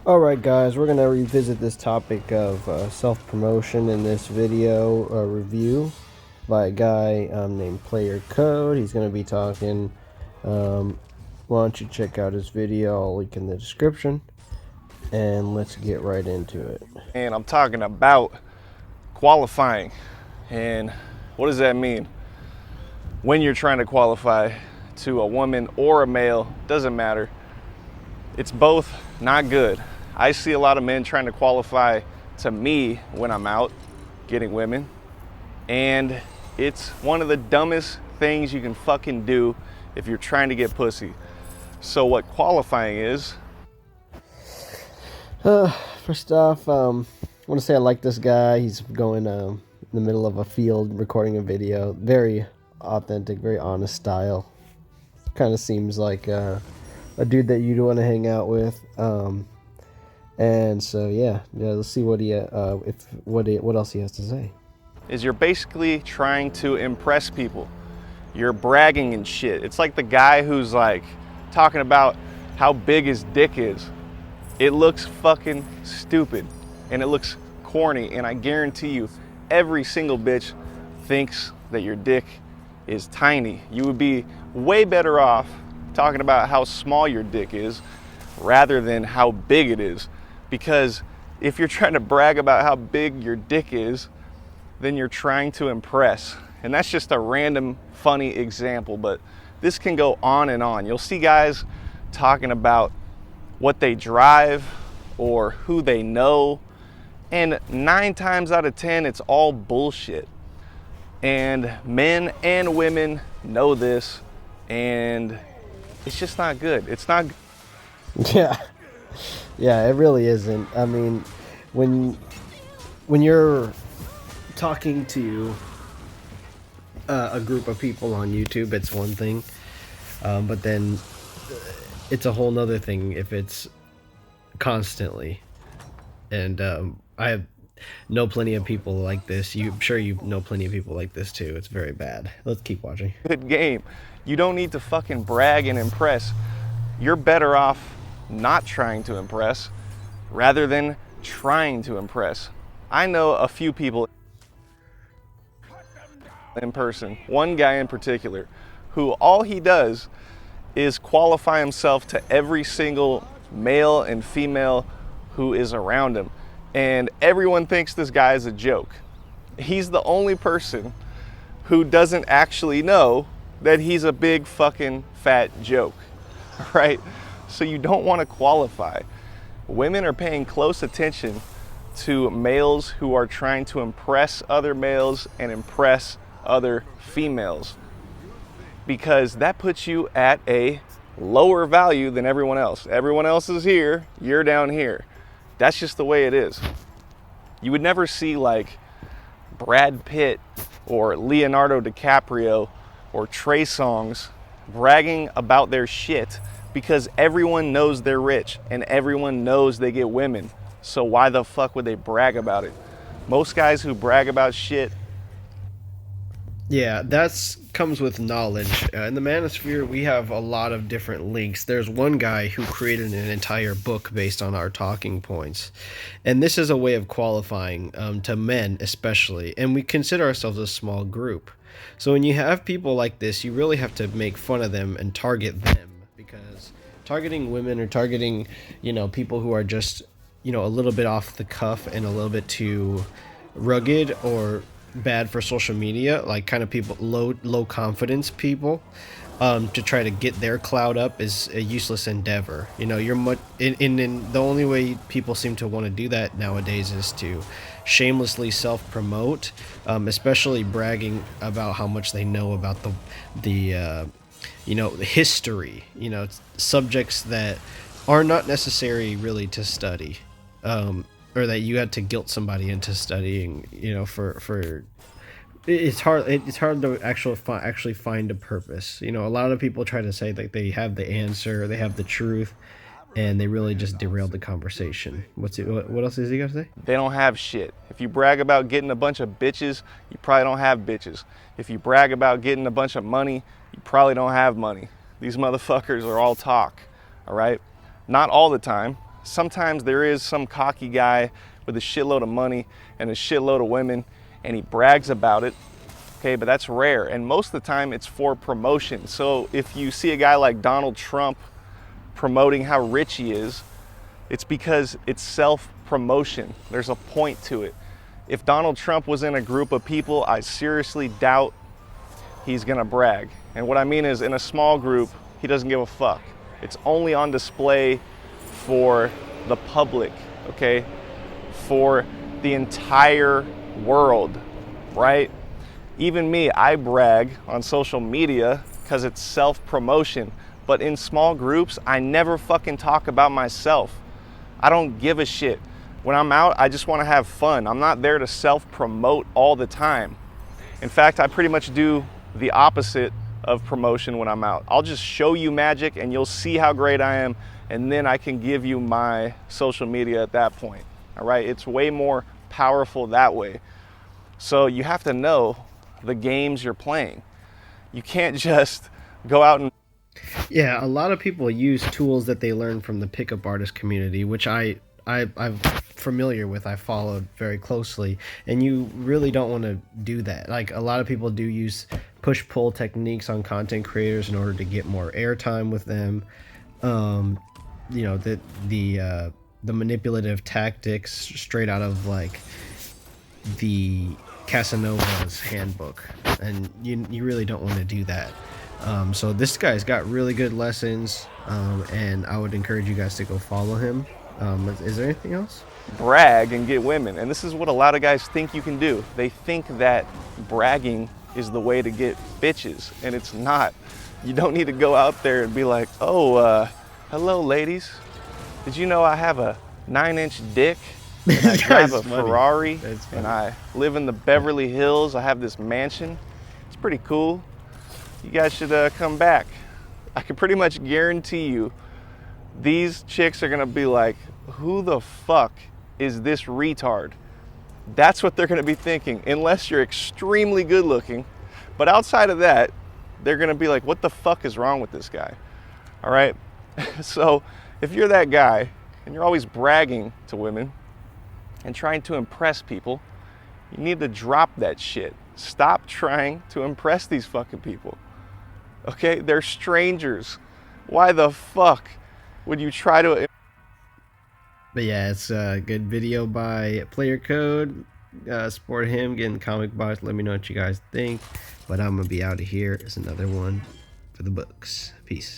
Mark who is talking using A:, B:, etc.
A: Alright guys, we're going to revisit this topic of self-promotion in this video review by a guy named PlayerCode. He's going to be talking, why don't you check out his video, I'll link in the description, and let's get right into it.
B: And I'm talking about qualifying. And what does that mean? When you're trying to qualify to a woman or a male, doesn't matter. It's both not good. I see a lot of men trying to qualify to me when I'm out getting women, and it's one of the dumbest things you can fucking do if you're trying to get pussy. So what qualifying is?
A: First off, I want to say I like this guy. He's going in the middle of a field recording a video. Very authentic, very honest style. Kind of seems like a dude that you'd want to hang out with. And so yeah, let's see what what else he has to say.
B: Is you're basically trying to impress people. You're bragging and shit. It's like the guy who's like talking about how big his dick is. It looks fucking stupid and it looks corny, and I guarantee you every single bitch thinks that your dick is tiny. You would be way better off talking about how small your dick is rather than how big it is. Because if you're trying to brag about how big your dick is, then you're trying to impress. And that's just a random funny example, but this can go on and on. You'll see guys talking about what they drive or who they know, and 9 times out of 10 it's all bullshit. And men and women know this, and it's just not good. It's not.
A: Yeah. Yeah, it really isn't. I mean, when you're talking to a group of people on YouTube, it's one thing, but then it's a whole nother thing if it's constantly. And I know plenty of people like this. I'm sure you know plenty of people like this too. It's very bad. Let's keep watching.
B: Good game. You don't need to fucking brag and impress. You're better off not trying to impress rather than trying to impress. I know a few people in person, one guy in particular, who all he does is qualify himself to every single male and female who is around him. And everyone thinks this guy is a joke. He's the only person who doesn't actually know that he's a big fucking fat joke, right? So you don't want to qualify. Women are paying close attention to males who are trying to impress other males and impress other females, because that puts you at a lower value than everyone else. Everyone else is here, you're down here. That's just the way it is. You would never see like Brad Pitt or Leonardo DiCaprio or Trey Songz bragging about their shit, because everyone knows they're rich and everyone knows they get women. So why the fuck would they brag about it? Most guys who brag about shit.
A: Yeah, that's comes with knowledge. In the Manosphere, we have a lot of different links. There's one guy who created an entire book based on our talking points. And this is a way of qualifying to men especially. And we consider ourselves a small group. So when you have people like this, you really have to make fun of them and target them, because targeting women or targeting, people who are just, a little bit off the cuff and a little bit too rugged or bad for social media, like kind of people, low confidence people, to try to get their clout up is a useless endeavor. You're much in the only way people seem to want to do that nowadays is to shamelessly self-promote, especially bragging about how much they know about the history, subjects that are not necessary really to study, or that you had to guilt somebody into studying, for it's hard to actually find a purpose. A lot of people try to say that they have the answer, they have the truth, and they really just derailed the conversation. What else is he got to say?
B: They don't have shit. If you brag about getting a bunch of bitches, you probably don't have bitches. If you brag about getting a bunch of money, you probably don't have money. These motherfuckers are all talk, all right? Not all the time, Sometimes there is some cocky guy with a shitload of money and a shitload of women, and he brags about it. Okay, but that's rare, and most of the time it's for promotion. So if you see a guy like Donald Trump promoting how rich he is, it's because it's self-promotion. There's a point to it. If Donald Trump was in a group of people, I seriously doubt he's gonna brag. And what I mean is, in a small group, he doesn't give a fuck. It's only on display for the public, okay? For the entire world, right? Even me, I brag on social media because it's self-promotion. But in small groups, I never fucking talk about myself. I don't give a shit. When I'm out, I just want to have fun. I'm not there to self-promote all the time. In fact, I pretty much do the opposite of promotion when I'm out. I'll just show you magic and you'll see how great I am, and then I can give you my social media at that point. All right? It's way more powerful that way. So you have to know the games you're playing. You can't just go out and...
A: Yeah, a lot of people use tools that they learn from the pickup artist community, which I'm familiar with. I followed very closely, and you really don't want to do that. Like, a lot of people do use push-pull techniques on content creators in order to get more airtime with them. You know, the manipulative tactics straight out of like the Casanova's handbook, and you really don't want to do that. So this guy's got really good lessons, and I would encourage you guys to go follow him. Is there anything else?
B: brag and get women. And this is what a lot of guys think you can do. They think that bragging is the way to get bitches, and it's not. You don't need to go out there and be like, oh, hello ladies. Did you know I have a 9-inch dick? And I drive a Ferrari, and I live in the Beverly Hills. I have this mansion. It's pretty cool. You guys should come back. I can pretty much guarantee you these chicks are gonna be like, who the fuck is this retard? That's what they're gonna be thinking, unless you're extremely good looking. But outside of that, they're gonna be like, what the fuck is wrong with this guy? All right? So if you're that guy and you're always bragging to women and trying to impress people, you need to drop that shit. Stop trying to impress these fucking people. Okay? They're strangers. Why the fuck would you try to...
A: But yeah, it's a good video by PlayerCode. Support him, get in the comic box. Let me know what you guys think. But I'm going to be out of here. It's another one for the books. Peace.